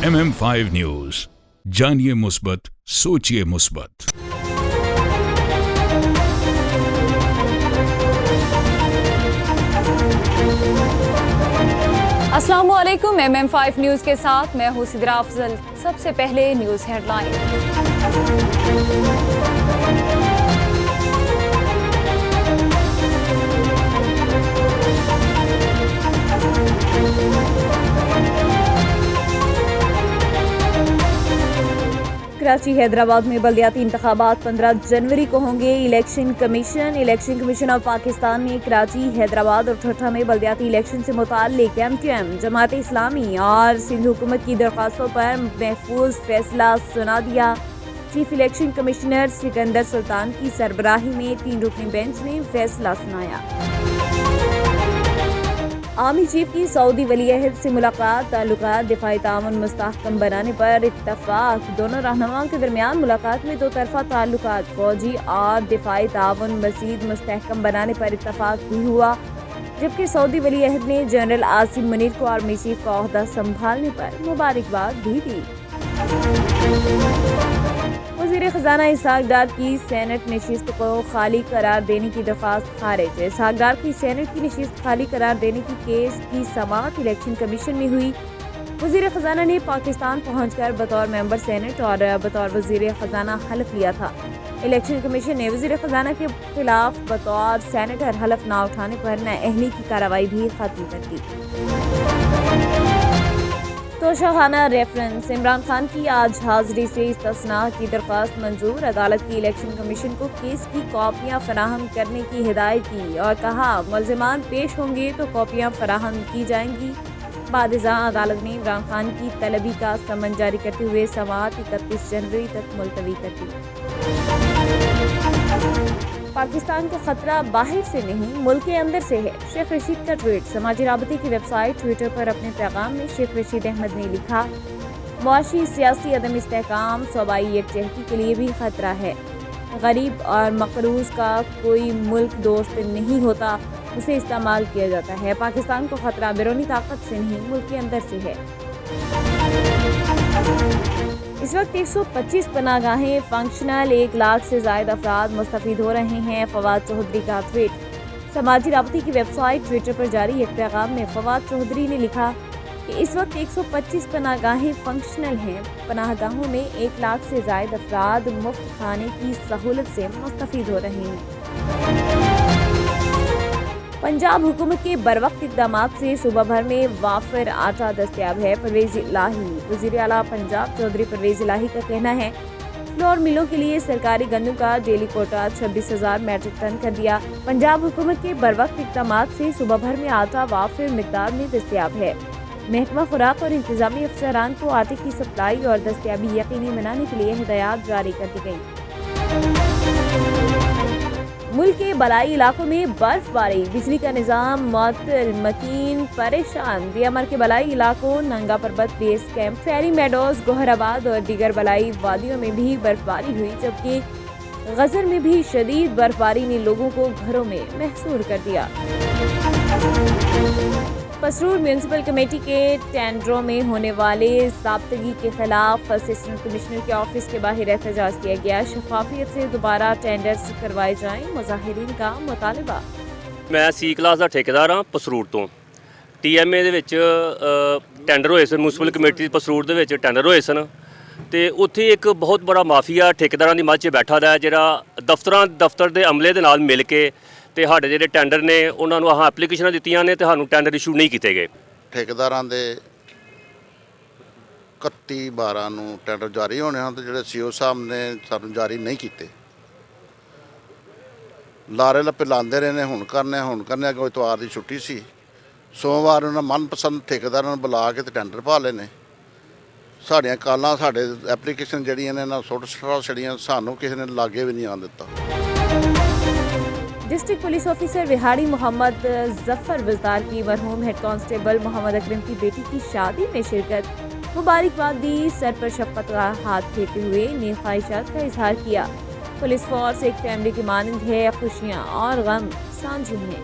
MM5 news, जानिए मुस्बत, सोचिए मुस्बत। अस्सलामुअलैकुम। MM5 न्यूज के साथ मैं हूं सिद्रा अफजल। सबसे पहले न्यूज हेडलाइन। कराची हैदराबाद में बल्दियाती इंतखाबात 15 जनवरी को होंगे। इलेक्शन कमीशन ऑफ पाकिस्तान ने कराची, हैदराबाद और ठट्ठा में बल्दियाती इलेक्शन से मुताल्लिक MQM, जमात इस्लामी और सिंध हुकूमत की दरख्वास्तों पर महफूज फैसला सुना दिया। Chief election commissioner Sikandar Sultan की सरबराही में 3 रुकनी बेंच ने फैसला सुनाया। आर्मी चीफ की सऊदी वली-ए-अहद से मुलाकात, ताल्लुकात दिफाई ताउन मुस्तहकम बनाने पर इत्तफाक। दोनों रहनुमाओं के दरमियान मुलाकात में दो तरफा ताल्लुकात, फौजी और दिफाई ताउन मज़ीद मुस्तहकम बनाने पर इत्तफाक भी हुआ। जबकि सऊदी वली-ए-अहद ने जनरल आसिम मुनीर को आर्मी चीफ का ओहदा संभालने पर मुबारकबाद भी दी। वज़ीर ख़ज़ाना इसहाक डार की सेनेट नशिस्त को खाली करार देने की दरख्वास्त खारिज। इसहाक डार की सेनेट की नशिस्त खाली करार देने की केस की समाअत इलेक्शन कमीशन में हुई। वज़ीर ख़ज़ाना ने पाकिस्तान पहुंचकर बतौर मेंबर सेनेट और बतौर वज़ीर ख़ज़ाना हलफ लिया था। इलेक्शन कमीशन ने वज़ीर ख़ज़ाना के खिलाफ बतौर सेनेटर हलफ ना उठाने पर नाअहली की कार्रवाई भी खत्म कर दी। तोशाखाना रेफरेंस, इमरान खान की आज हाजिरी से इस्तिस्ना की दरख्वास्त मंजूर। अदालत की इलेक्शन कमीशन को केस की कॉपियां फराहम करने की हिदायत की और कहा मुल्ज़िमान पेश होंगे तो कॉपियां फराहम की जाएंगी। बाद-ए-ज़ां अदालत ने इमरान खान की तलबी का समन जारी करते हुए समाअत 31 जनवरी तक मुलतवी कर दी। पाकिस्तान को खतरा बाहर से नहीं मुल्क के अंदर से है, शेख रशीद का ट्वीट। समाजी राबते की वेबसाइट ट्विटर पर अपने पैगाम में शेख रशीद अहमद ने लिखा, मुआशी सियासी अदम इस्तेहकाम सूबाई यकजहती के लिए भी खतरा है। गरीब और मकरूज का कोई मुल्क दोस्त नहीं होता, उसे इस्तेमाल किया जाता है। पाकिस्तान को खतरा बैरूनी ताकत से नहीं मुल्क के अंदर से है। इस वक्त 125 पनाहगाहें फंक्शनल, 1 लाख से ज़ायद अफराद मुस्तफ़ीद हो रहे हैं। फवाद चौधरी का ट्वीट। समाजी राबते की वेबसाइट ट्विटर पर जारी एक पैगाम में फवाद चौधरी ने लिखा कि इस वक्त 125 पनाहगाहें फंक्शनल हैं। पनाहगाहों में 1 लाख से ज़ायद अफराद मुफ्त खाने की सहूलत से मुस्तफ़ीद हो रहे हैं। पंजाब हुकूमत के बरवक्त इक़दामात से सूबा भर में वाफिर आटा दस्तयाब है। परवेज़ इलाही, वज़ीर आला पंजाब चौधरी परवेज़ इलाही का कहना है फ्लोर मिलों के लिए सरकारी गंदम का डेली कोटा 26,000 मैट्रिक टन कर दिया। पंजाब हुकूमत के बरवक्त इक़दामात से सूबा भर में आटा वाफिर मिक़दार में दस्तयाब है। महकमा खुराक और इंतज़ामी अफसरान को आटे की सप्लाई और दस्तयाबी यकीनी बनाने के लिए हिदायत जारी कर दी गई। मुल्क के बलाई इलाकों में बर्फबारी, बिजली का निज़ाम मुअत्तल, मकीन परेशान। दियामर के बलाई इलाकों, नंगा पर्बत बेस कैंप, फेरी मेडोज, गोहराबाद और दीगर बलाई वादियों में भी बर्फबारी हुई। जबकि गजर में भी शदीद बर्फबारी ने लोगों को घरों में महसूर कर दिया। पसरूर म्यूनसिपल कमेटी के टेंडरों में होने वाले ज़ाब्तगी के खिलाफ असिस्टेंट कमिश्नर के ऑफिस के बाहर एहतजाज किया गया। शफाफियत से दोबारा टेंडर्स करवाए जाएं, मुजाहिरीन का मुतालबा। मैं सी क्लास का ठेकेदार हाँ पसरूर तो। TMA ਦੇ ਵਿੱਚ ਟੈਂਡਰ ਹੋਏ ਸਨ, म्यूनसिपल कमेटी पसरूर ਦੇ ਵਿੱਚ ਟੈਂਡਰ ਹੋਏ ਸਨ ਤੇ ਉੱਥੇ ਇੱਕ ਬਹੁਤ ਬੜਾ ਮਾਫੀਆ ਠੇਕੇਦਾਰਾਂ ਦੀ ਮੱਝ 'ਚ ਬੈਠਾ ਦਾ ਜਿਹੜਾ ਦਫ਼ਤਰ ਦੇ ਅਮਲੇ ਦੇ ਨਾਲ ਮਿਲ ਕੇ ਤੇ ਸਾਡੇ ਜਿਹੜੇ ਟੈਂਡਰ ਨੇ ਉਹਨਾਂ ਨੂੰ ਆਹ ਐਪਲੀਕੇਸ਼ਨਾਂ ਦਿੱਤੀਆਂ ਨੇ ਤੇ ਸਾਨੂੰ ਟੈਂਡਰ ਇਸ਼ੂ ਨਹੀਂ ਕੀਤੇ ਗਏ। ਠੇਕੇਦਾਰਾਂ ਦੇ 31/12 ਨੂੰ ਟੈਂਡਰ ਜਾਰੀ ਹੋਣੇ ਹਨ ਤੇ ਜਿਹੜੇ CO ਸਾਹਿਬ ਨੇ ਸਾਨੂੰ ਜਾਰੀ ਨਹੀਂ ਕੀਤੇ। ਲਾਰੇ ਲੱਪੇ ਲਾਉਂਦੇ ਰਹੇ ਨੇ, ਹੁਣ ਕਰਨੇ ਕੋਈ ਇਤਵਾਰ ਦੀ ਛੁੱਟੀ ਸੀ। ਸੋਮਵਾਰ ਉਹਨਾਂ ਮਨਪਸੰਦ ਠੇਕੇਦਾਰਾਂ ਨੂੰ ਬੁਲਾ ਕੇ ਤੇ ਟੈਂਡਰ ਪਾ ਲਏ ਨੇ। ਸਾਡੀਆਂ ਕਾਲਾਂ, ਸਾਡੇ ਐਪਲੀਕੇਸ਼ਨ ਜਿਹੜੀਆਂ ਨੇ ਨਾ ਸੁੱਟ ਛੜੀਆਂ, ਸਾਨੂੰ ਕਿਸੇ ਨੇ ਲਾਗੇ ਵੀ ਨਹੀਂ ਆਉਣ ਦਿੱਤਾ। District police officer Vehari Muhammad Zafar Wazdar की मरहूम हेड कांस्टेबल मोहम्मद अकरम की बेटी की शादी में शिरकत, मुबारकबाद दी। सर पर शफ़क़त का हाथ फेरते हुए नेक ख्वाहिशात का इजहार किया। पुलिस फोर्स एक फैमिली की मानंद है, खुशियाँ और गम साझे हैं।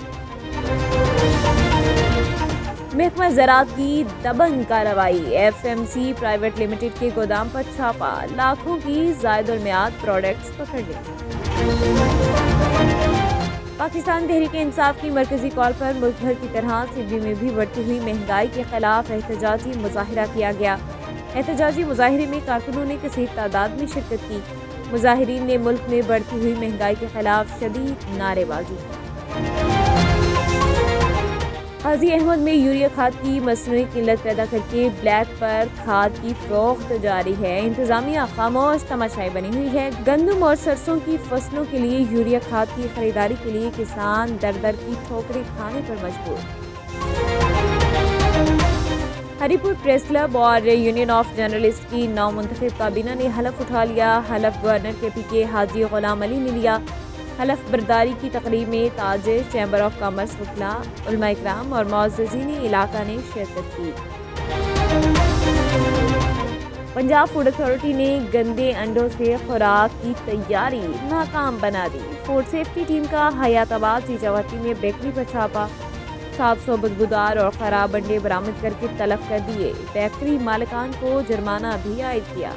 محکمہ زراعت کی دبنگ کارروائی، FMC پرائیویٹ لمیٹڈ کے گودام پر چھاپا، لاکھوں کی زائد المیعاد پروڈکٹس پکڑ لیے۔ پاکستان تحریک انصاف کی مرکزی کال پر ملک بھر کی طرح سڈنی میں بھی بڑھتی ہوئی مہنگائی کے خلاف احتجاجی مظاہرہ کیا گیا۔ احتجاجی مظاہرے میں کارکنوں نے کثیر تعداد میں شرکت کی۔ مظاہرین نے ملک میں بڑھتی ہوئی مہنگائی کے خلاف شدید نعرے بازی کی۔ قاضی احمد میں یوریا کھاد کی مصنوعی قلت پیدا کر کے بلیک پر کھاد کی فروخت جاری ہے۔ انتظامیہ خاموش تماشائی بنی ہوئی ہے۔ گندم اور سرسوں کی فصلوں کے لیے یوریا کھاد کی خریداری کے لیے کسان در در کی ٹھوکریں کھانے پر مجبور۔ ہری پور پریس کلب اور یونین آف جرنلسٹ کی نو منتخب کابینہ نے حلف اٹھا لیا۔ حلف گورنر کے پی کے حاجی غلام علی نے لیا۔ حلف برداری کی تقریب میں تاجر، چیمبر آف کامرس وکلاء، علماء اکرام اور معززین علاقہ نے شرکت کی۔ پنجاب فوڈ اتھارٹی نے گندے انڈوں سے خوراک کی تیاری ناکام بنا دی۔ فوڈ سیفٹی ٹیم کا حیات آباد چیچاوتی میں بیکری پر چھاپا، 700 بدبودار اور خراب انڈے برآمد کر کے تلف کر دیے۔ بیکری مالکان کو جرمانہ بھی عائد کیا۔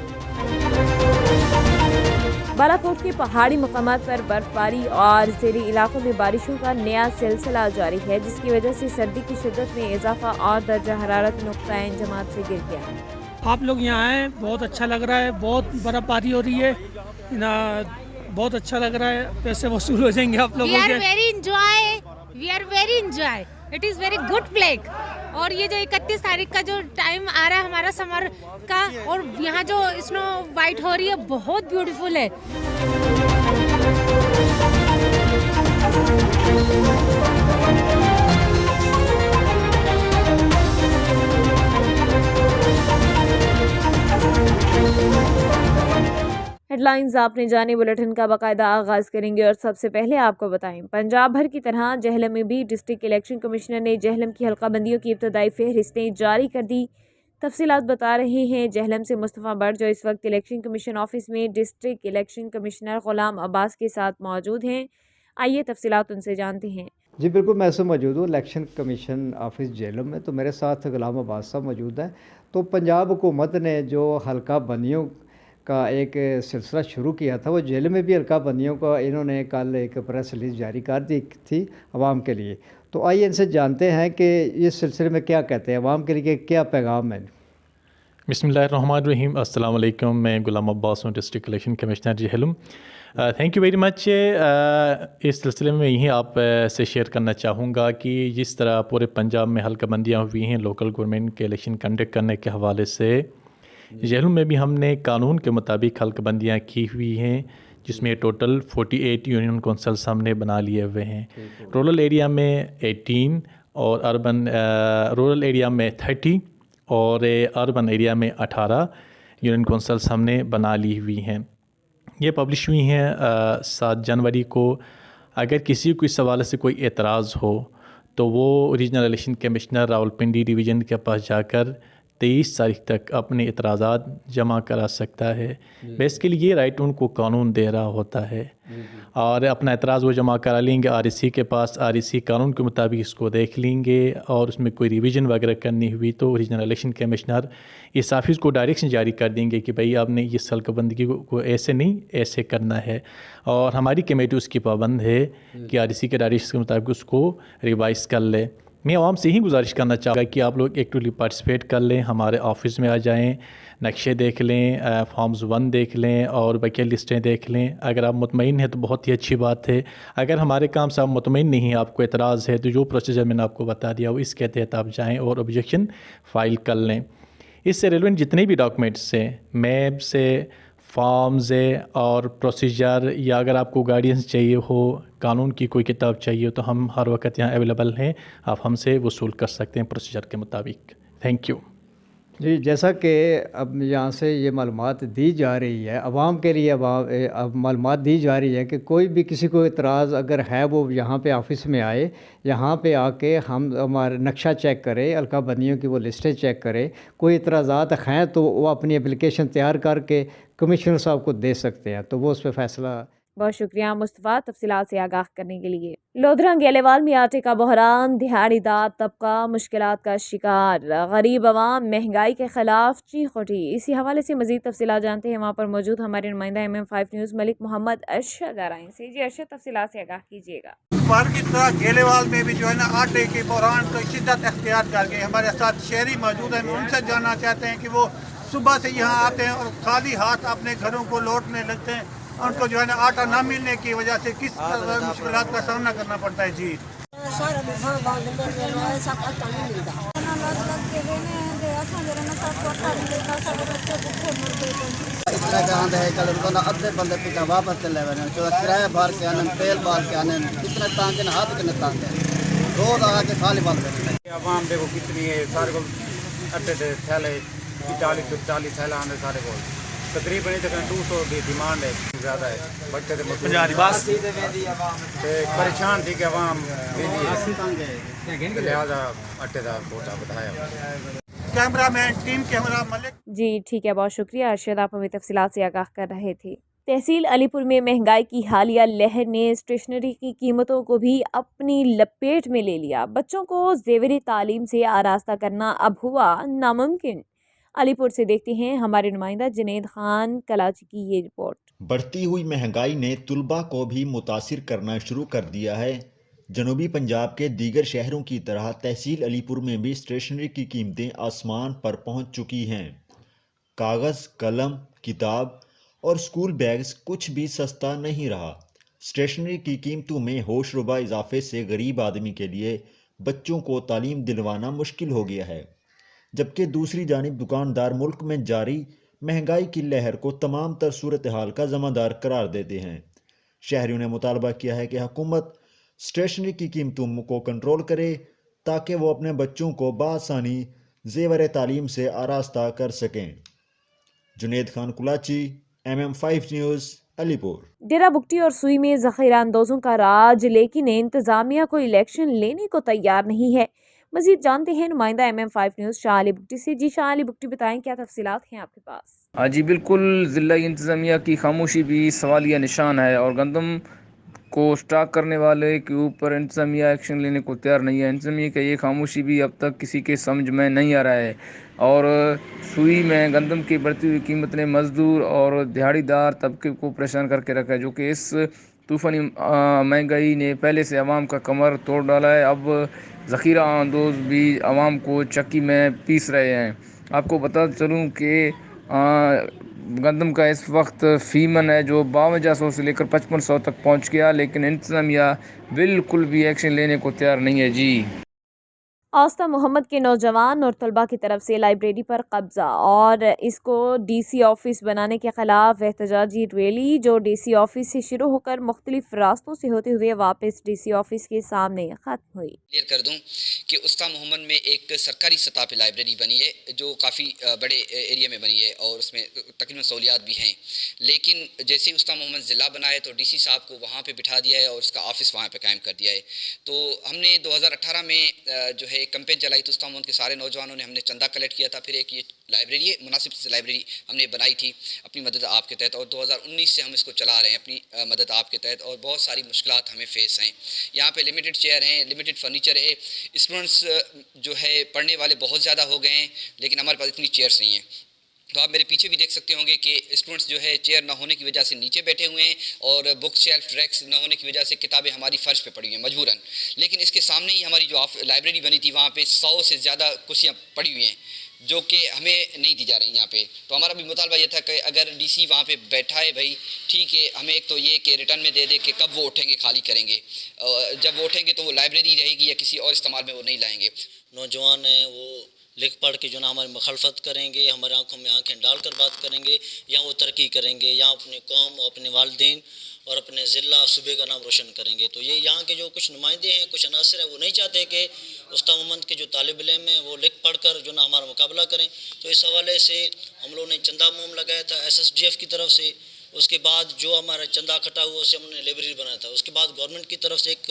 بالاکوٹ کے پہاڑی مقامات پر برف باری اور زیریں علاقوں میں بارشوں کا نیا سلسلہ جاری ہے، جس کی وجہ سے سردی کی شدت میں اضافہ اور درجہ حرارت نقطۂ انجماد سے گر گیا۔ آپ لوگ یہاں آئے، بہت اچھا لگ رہا ہے، بہت برف باری ہو رہی ہے، بہت اچھا لگ رہا ہے، پیسے وصول ہو جائیں گے آپ لوگوں کے۔ We are very enjoy, it is very good place. اور یہ جو 31 تاریخ کا جو ٹائم آ رہا ہے ہمارا سمر کا، اور یہاں جو اسنو وائٹ ہو رہی ہے، بہت بیوٹیفل ہے۔ ہیڈ لائنز آپ نے جانے، بلیٹن کا باقاعدہ آغاز کریں گے اور سب سے پہلے آپ کو بتائیں پنجاب بھر کی طرح جہلم میں بھی ڈسٹرکٹ الیکشن کمشنر نے جہلم کی حلقہ بندیوں کی ابتدائی فہرستیں جاری کر دی۔ تفصیلات بتا رہے ہیں جہلم سے مصطفیٰ بٹ، جو اس وقت الیکشن کمیشن آفس میں district election commissioner Ghulam Abbas کے ساتھ موجود ہیں۔ آئیے تفصیلات ان سے جانتے ہیں۔ جی بالکل، میں موجود ہوں الیکشن کمیشن آفس جہلم میں، تو میرے ساتھ غلام عباس صاحب موجود ہیں۔ تو پنجاب حکومت نے جو حلقہ بندیوں کا ایک سلسلہ شروع کیا تھا، وہ جہلم میں بھی حلقہ بندیوں کا انہوں نے کل ایک پریس ریلیز جاری کر دی تھی عوام کے لیے۔ تو آئیے ان سے جانتے ہیں کہ اس سلسلے میں کیا کہتے ہیں، عوام کے لیے کیا پیغام ہے۔ بسم اللہ الرحمن الرحیم، السلام علیکم، میں غلام عباس ہوں، district election commissioner Jhelum. Thank you very much. اس سلسلے میں یہی آپ سے شیئر کرنا چاہوں گا کہ جس طرح پورے پنجاب میں حلقہ بندیاں ہوئی ہیں لوکل گورنمنٹ کے الیکشن کنڈکٹ کرنے کے حوالے سے، جہلم میں بھی ہم نے قانون کے مطابق حلقہ بندیاں کی ہوئی ہیں، جس میں ٹوٹل 48 یونین کونسلس ہم نے بنا لیے ہوئے ہیں۔ رورل ایریا میں 18 اور رورل ایریا میں 30 اور اربن ایریا میں 18 یونین کونسلس ہم نے بنا لی ہوئی ہیں۔ یہ پبلش ہوئی ہیں 7 جنوری کو۔ اگر کسی کو اس حوالے سے کوئی اعتراض ہو تو وہ regional election commissioner Rawalpindi division کے پاس جا کر 23 تاریخ تک اپنے اعتراضات جمع کرا سکتا ہے۔ بیسیکلی یہ رائٹ ان کو قانون دے رہا ہوتا ہے، اور اپنا اعتراض وہ جمع کرا لیں گے REC کے پاس۔ REC قانون کے مطابق اس کو دیکھ لیں گے، اور اس میں کوئی ریویژن وغیرہ کرنی ہوئی تو ریجنل الیکشن کمشنر اس آفس کو ڈائریکشن جاری کر دیں گے کہ بھائی آپ نے اس حلقہ بندی کو ایسے نہیں ایسے کرنا ہے، اور ہماری کمیٹی اس کی پابند ہے کہ REC کے ڈائریکشن کے مطابق اس کو ریوائز کر لے۔ میں عوام سے ہی گزارش کرنا چاہوں گا کہ آپ لوگ ایکٹیولی پارٹیسپیٹ کر لیں، ہمارے آفس میں آ جائیں، نقشے دیکھ لیں، فارمز 1 دیکھ لیں اور بقیہ لسٹیں دیکھ لیں۔ اگر آپ مطمئن ہیں تو بہت ہی اچھی بات ہے۔ اگر ہمارے کام سے آپ مطمئن نہیں ہیں، آپ کو اعتراض ہے، تو جو پروسیجر میں نے آپ کو بتا دیا وہ اس کے تحت آپ جائیں اور آبجیکشن فائل کر لیں۔ اس سے ریلیونٹ جتنے بھی ڈاکومنٹس ہیں، میپس ہے، فارمز ہے اور پروسیجر، یا اگر آپ کو گائیڈنس چاہیے ہو، قانون کی کوئی کتاب چاہیے تو ہم ہر وقت یہاں اویلیبل ہیں، آپ ہم سے وصول کر سکتے ہیں پروسیجر کے مطابق۔ Thank you. جی، جیسا کہ اب یہاں سے یہ معلومات دی جا رہی ہے عوام کے لیے، اب معلومات دی جا رہی ہے کہ کوئی بھی کسی کو اعتراض اگر ہے وہ یہاں پہ آفس میں آئے، یہاں پہ آ کے ہم ہمارا نقشہ چیک کرے، حلقہ بندیوں کی وہ لسٹیں چیک کرے۔ کوئی اعتراضات ہیں تو وہ اپنی اپلیکیشن تیار کر کے کمشنر صاحب کو دے سکتے ہیں، تو وہ اس پہ فیصلہ बहुत शुक्रिया मुस्तफ़ा तफसीलात से आगाह करने के लिए। लोधरा गेलेवाल में आटे का बहरान, दिहाड़ीदार तबका मुश्किलात का शिकार, गरीब आवाम महंगाई के खिलाफ चीख उठी। इसी हवाले से मजीद तफसीलात जानते हैं वहाँ पर मौजूद हमारे नुमाइंदा MM5 न्यूज़ मलिक मोहम्मद अरशद आराइन से। जी अरशद, तफसीलात से आगाह कीजिएगा। बाहर की तरह गेलेवाल में भी जो है ना आटे के बहरान को शिद्दत अख्तियार कर गए। हमारे साथ शहरी मौजूद हैं, उनसे जानना चाहते हैं कि वो सुबह से यहाँ आते हैं और खाली हाथ अपने घरों को लौटने लगते हैं। उनको जो है ना आटा ना मिलने की वजह से किस तरह मुश्किलात का सामना करना पड़ता है। जी अद्धे बंदे पिछा वापस चले गए, किराया भर के आने, तेल बाल के आने, कितने तांगे न हाथ कितने तांगे रोज आके खाली बंद कर। आवाम देखो कितनी है, सारे को अट्टे थैले 40 थैला आने सारे को तकरीबन 200 की डिमांड है, ज़्यादा है। बच्चे परेशान थी कि आवाम लिहाजा अट्टे का कोटा बताया। Cameraman team camera Malik. जी ठीक है, बहुत शुक्रिया अरशद, आप हमें तफसीलात से आगाह कर रहे थे। तहसील अलीपुर में महंगाई की हालिया लहर ने स्टेशनरी की कीमतों को भी अपनी लपेट में ले लिया। बच्चों को ज़ेवरी तालीम से आरास्ता करना अब हुआ नामुमकिन। अलीपुर से देखते हैं हमारे नुमाइंदा जुनैद खान कलाची की ये रिपोर्ट। बढ़ती हुई महंगाई ने तुलबा को भी मुतासिर करना शुरू कर दिया है। जनूबी पंजाब के दीगर शहरों की तरह तहसील अलीपुर में भी स्टेशनरी की कीमतें आसमान पर पहुंच चुकी हैं। कागज़, कलम, किताब और स्कूल बैग्स कुछ भी सस्ता नहीं रहा। स्टेशनरी की कीमतों में होशरुबा इजाफे से गरीब आदमी के लिए बच्चों को तालीम दिलवाना मुश्किल हो गया है, जबकि दूसरी जानिब दुकानदार मुल्क में जारी महंगाई की लहर को तमाम तर सूरत हाल का ज़िम्मेदार करार देते हैं। शहरियों ने मुतालबा किया है कि हुकूमत स्टेशनरी की कीमतों को कंट्रोल करे ताकि वो अपने बच्चों को बआसानी ज़ेवर तालीम से आरास्ता कर सकें। Junaid Khan Kulachi, MM5 news, Alipur. डेरा बुगटी और सुई में ज़ख़ीरा अंदोज़ों का राज, लेकिन इंतज़ामिया को इलेक्शन लेने को तैयार नहीं है। मज़ीद जानते हैं नुमाइंदा MM5 न्यूज़ शाह अली बुगटी से। जी शाह अली बुगटी, बताएं क्या तफसीलात हैं आपके पास? हाँ जी बिल्कुल, ज़िला इंतज़ामिया की खामोशी भी सवालिया निशान है और गंदम को स्टॉक करने वाले के ऊपर इंतज़ामिया एक्शन लेने को तैयार नहीं है। इंतज़ामिया का ये खामोशी भी अब तक किसी के समझ में नहीं आ रहा है और सुई में गंदम की बढ़ती हुई कीमत ने मज़दूर और दिहाड़ीदार तबके को परेशान करके रखा है, जो कि इस तूफ़ानी महंगाई ने पहले से आवाम का कमर तोड़ डाला है। अब ज़ख़ीरा अंदोज़ भी आवाम को चक्की में पीस रहे हैं। आपको बता चलूँ कि गंदम का इस वक्त फ़ीमन है जो 5200 से लेकर 5500 तक पहुंच गया, लेकिन इंतज़ामिया बिल्कुल भी एक्शन लेने को तैयार नहीं है। जी आस्था मोहम्मद के नौजवान और तलबा की तरफ से लाइब्रेरी पर कब्ज़ा और इसको DC ऑफिस बनाने के ख़िलाफ़ एहतजाजी रैली, जो DC ऑफिस से शुरू होकर मुख्तलिफ रास्तों से होते हुए वापस DC ऑफिस के सामने ख़त्म हुई। क्लियर कर दूं कि उस्ता मोहम्मद में एक सरकारी सतह पर लाइब्रेरी बनी है जो काफ़ी बड़े एरिया में बनी है और उसमें तकरीबन सहूलियात भी हैं, लेकिन जैसे उस्ता मोहम्मद ज़िला बना है तो DC साहब को वहाँ पे बिठा दिया है और उसका ऑफिस वहाँ पे कायम कर दिया है। तो हमने 2018 में जो है कैंपेन चलाई तो उस्ता मोहम्मद के सारे नौजवानों ने हमने चंदा कलेक्ट किया था, फिर एक ये लाइब्रेरी है मुनासिब से लाइब्रेरी हमने बनाई थी अपनी मदद आपके तहत, और 2019 से हम इसको चला रहे हैं अपनी मदद आपके तहत, और बहुत सारी मुश्किलात हमें फेस हैं। यहाँ पे लिमिटेड चेयर हैं, लिमिटेड फर्नीचर है, स्टूडेंट्स जो है पढ़ने वाले बहुत ज़्यादा हो गए हैं, लेकिन हमारे पास इतनी चेयर्स नहीं हैं। तो आप मेरे पीछे भी देख सकते होंगे कि स्टूडेंट्स जो है चेयर ना होने की वजह से नीचे बैठे हुए हैं और बुक शेल्फ रैक्स ना होने की वजह से किताबें हमारी फर्श पे पड़ी हुई हैं मजबूरन। लेकिन इसके सामने ही हमारी जो लाइब्रेरी बनी थी वहाँ पे 100 से ज़्यादा कुर्सियाँ पड़ी हुई हैं जो कि हमें नहीं दी जा रही यहाँ पे। तो हमारा भी मुतालबा ये था कि अगर DC वहाँ पे बैठा है भाई ठीक है, हमें एक तो ये कि रिटर्न में दे दे कि कब वो उठेंगे खाली करेंगे, जब वो उठेंगे तो वो लाइब्रेरी रहेगी या किसी और इस्तेमाल में वो नहीं लाएंगे। नौजवान हैं वो लिख पढ़ के जो ना हमारी मुखालफत करेंगे, हमारे आंखों में आंखें डालकर बात करेंगे, या वो तरक्की करेंगे या अपने कौम अपने वालिदैन और अपने ज़िला सूबे का नाम रोशन करेंगे। तो ये यहाँ के जो कुछ नुमाइंदे हैं, कुछ अनासर हैं, वो नहीं चाहते कि उस्ता मोहम्मद के जो तालिब इल्म हैं वो लिख पढ़ कर जो ना हमारा मुकाबला करें। तो इस हवाले से हम लोगों ने चंदा मुहिम लगाया था SSDF की तरफ से। उसके बाद जो हमारा चंदा इकट्ठा हुआ उससे हमने लाइब्रेरी बनाया था। उसके बाद गवर्नमेंट की तरफ से एक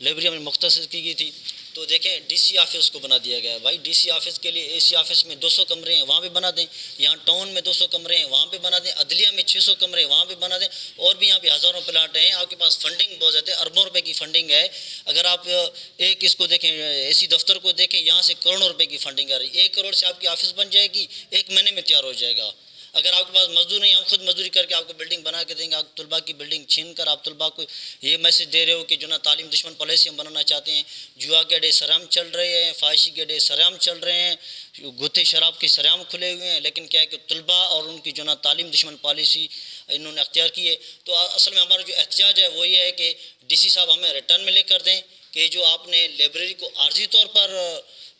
लाइब्रेरी हमें मुख्तसर की गई थी। तो देखें डीसी ऑफिस को बना दिया गया है। भाई डीसी ऑफिस के लिए एसी ऑफिस में 200 कमरे हैं, वहाँ पे बना दें। यहाँ टाउन में 200 कमरे हैं, वहाँ पे बना दें। अदलिया में 600 कमरे हैं, वहाँ पे बना दें। और भी यहाँ पे हज़ारों प्लाट हैं। आपके पास फंडिंग बहुत ज़्यादा है, अरबों रुपए की फंडिंग है। अगर आप एक इसको देखें, एसी दफ्तर को देखें, यहाँ से करोड़ों रुपए की फंडिंग आ रही है। 1 करोड़ से आपकी ऑफिस बन जाएगी, 1 महीने में तैयार हो जाएगा। अगर आपके पास मजदूर नहीं, हम खुद मजदूरी करके आपको बिल्डिंग बना के देंगे। आप तलबा की बिल्डिंग छीन कर आप तलबा को ये मैसेज दे रहे हो कि जो ना तालीम दुश्मन पॉलिसी हम बनाना चाहते हैं। जुआ के अड्डे सरेआम चल रहे हैं, फाहिशी के अड्डे सरेआम चल रहे हैं, गुत्थे शराब के सरेआम खुले हुए हैं। लेकिन क्या है कि तलबा और उनकी जो ना तालीम दुश्मन पॉलिसी इन्होंने अख्तियार की है। तो असल में हमारा जो एहतजाज है वो ये है कि DC साहब हमें रिटर्न में लेकर दें कि जो आपने लाइब्रेरी को आर्जी तौर पर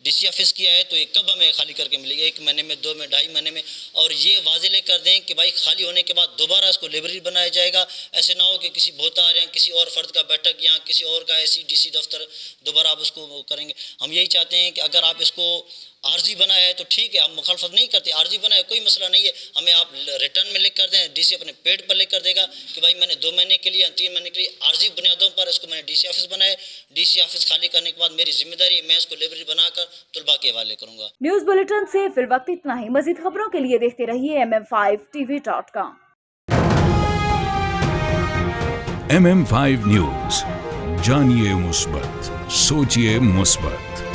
DC ऑफिस किया है तो ये कब हमें खाली करके मिलेगी, 1 महीने में, 2 में, 2.5 महीने में। और ये वाजे लेकर दें कि भाई खाली होने के बाद दोबारा इसको लाइब्रेरी बनाया जाएगा। ऐसे ना हो कि किसी भोतार या किसी और फर्द का बैठक या किसी और का ऐसी DC दफ्तर दोबारा आप उसको करेंगे। हम यही चाहते हैं कि अगर आप इसको आर्जी बनाया है तो ठीक है, हम मुखालफत नहीं करते। आर्जी बनाया कोई मसला नहीं है, हमें आप रिटर्न में लिख कर दें। DC अपने पेड पर लिख कर देगा कि भाई मैंने 2 महीने के लिए या 3 महीने के लिए आर्जी बुनियादों पर इसको मैंने DC ऑफिस बनाया। DC ऑफिस खाली करने के बाद मेरी जिम्मेदारी, मैं इसको लाइब्रेरी बनाकर तलबा के हवाले करूँगा। न्यूज बुलेटिन से फिल वक्त इतना ही। मजीद खबरों के लिए देखते रहिए MM5TV.com। MM5 न्यूज, जानिए मुस्बत, सोचिए मुस्बत।